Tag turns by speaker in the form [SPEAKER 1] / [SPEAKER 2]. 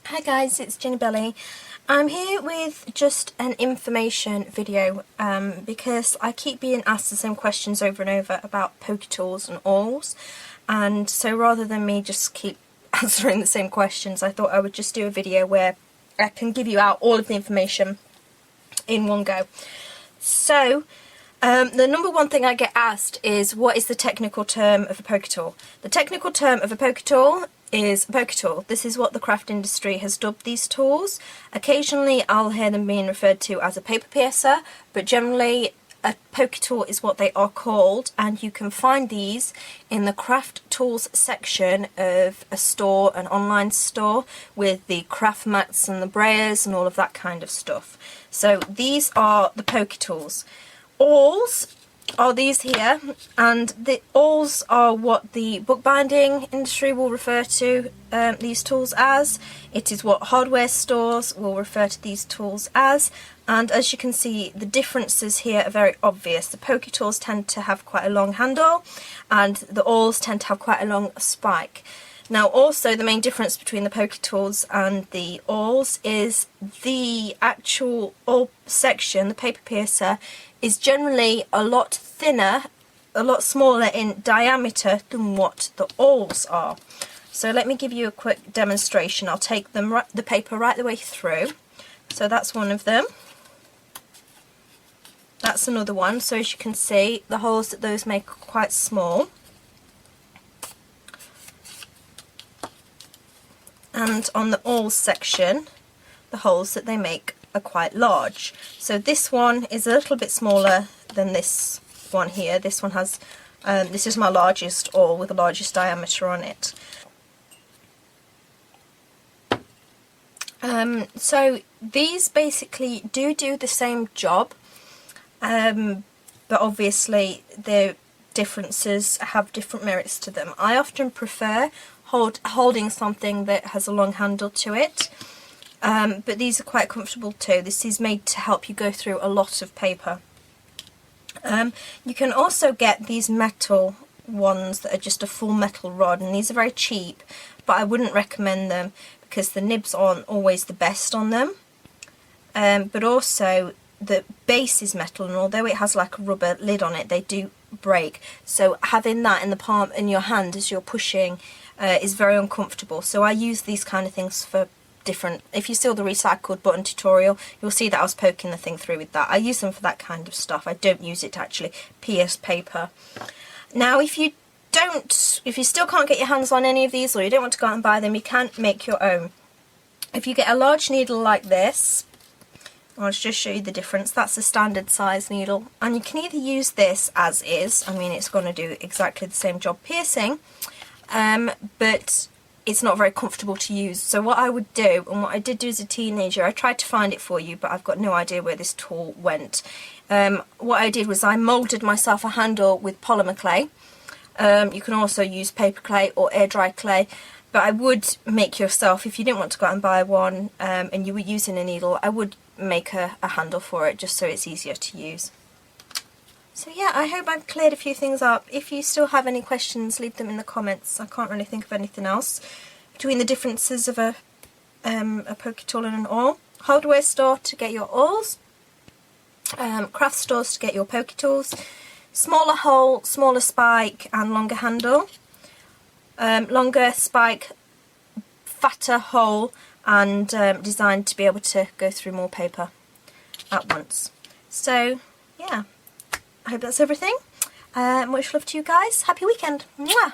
[SPEAKER 1] Hi guys, it's Jennibellie. I'm here with just an information video because I keep being asked the same questions over and over about Pokey Tools and awls, and so rather than me just keep answering the same questions, I thought I would just do a video where I can give you out all of the information in one go. So the number one thing I get asked is, what is the technical term of a Pokey Tool? The technical term of a Pokey Tool is a Pokey Tool. This is what the craft industry has dubbed these tools. Occasionally I'll hear them being referred to as a paper piercer, but generally a Pokey Tool is what they are called, and you can find these in the craft tools section of a store, an online store, with the craft mats and the brayers and all of that kind of stuff. So these are the Pokey Tools. Awls are these here, and the awls are what the bookbinding industry will refer to these tools as. It is what hardware stores will refer to these tools as, and as you can see, the differences here are very obvious. The Pokey Tools tend to have quite a long handle, and the awls tend to have quite a long spike. Now also, the main difference between the Pokey Tools and the awls is the actual awl section, the paper piercer, is generally a lot thinner, a lot smaller in diameter than what the awls are. So let me give you a quick demonstration. I'll take them the paper right the way through. So that's one of them. That's another one. So as you can see, the holes that those make are quite small. And on the awls section, the holes that they make are quite large. So this one is a little bit smaller than this one here. This one has, this is my largest awl with the largest diameter on it. So these basically do the same job, but obviously the differences have different merits to them. I often prefer holding something that has a long handle to it, but these are quite comfortable too. This is made to help you go through a lot of paper. You can also get these metal ones that are just a full metal rod, and these are very cheap, but I wouldn't recommend them because the nibs aren't always the best on them. But also the base is metal, and although it has like a rubber lid on it, they do break. So having that in the palm in your hand as you're pushing is very uncomfortable. So I use these kind of things for different, if you saw the recycled button tutorial, you'll see that I was poking the thing through with that. I use them for that kind of stuff. I don't use it to actually pierce paper. Now if you still can't get your hands on any of these, or you don't want to go out and buy them, you can make your own. If you get a large needle like this, I'll just show you the difference. That's a standard size needle, and you can either use this as is, I mean it's going to do exactly the same job piercing, but it's not very comfortable to use. So what I would do, and what I did do as a teenager, I tried to find it for you, but I've got no idea where this tool went. What I did was I moulded myself a handle with polymer clay. You can also use paper clay or air dry clay, but I would make yourself, if you didn't want to go out and buy one and you were using a needle, I would make a handle for it just so it's easier to use. So yeah, I hope I've cleared a few things up. If you still have any questions, leave them in the comments. I can't really think of anything else between the differences of a Pokey Tool and an awl. Hardware store to get your awls, craft stores to get your Pokey Tools. Smaller hole, smaller spike and longer handle. Longer spike, fatter hole, and designed to be able to go through more paper at once. So yeah, I hope that's everything. Much love to you guys. Happy weekend. Mwah!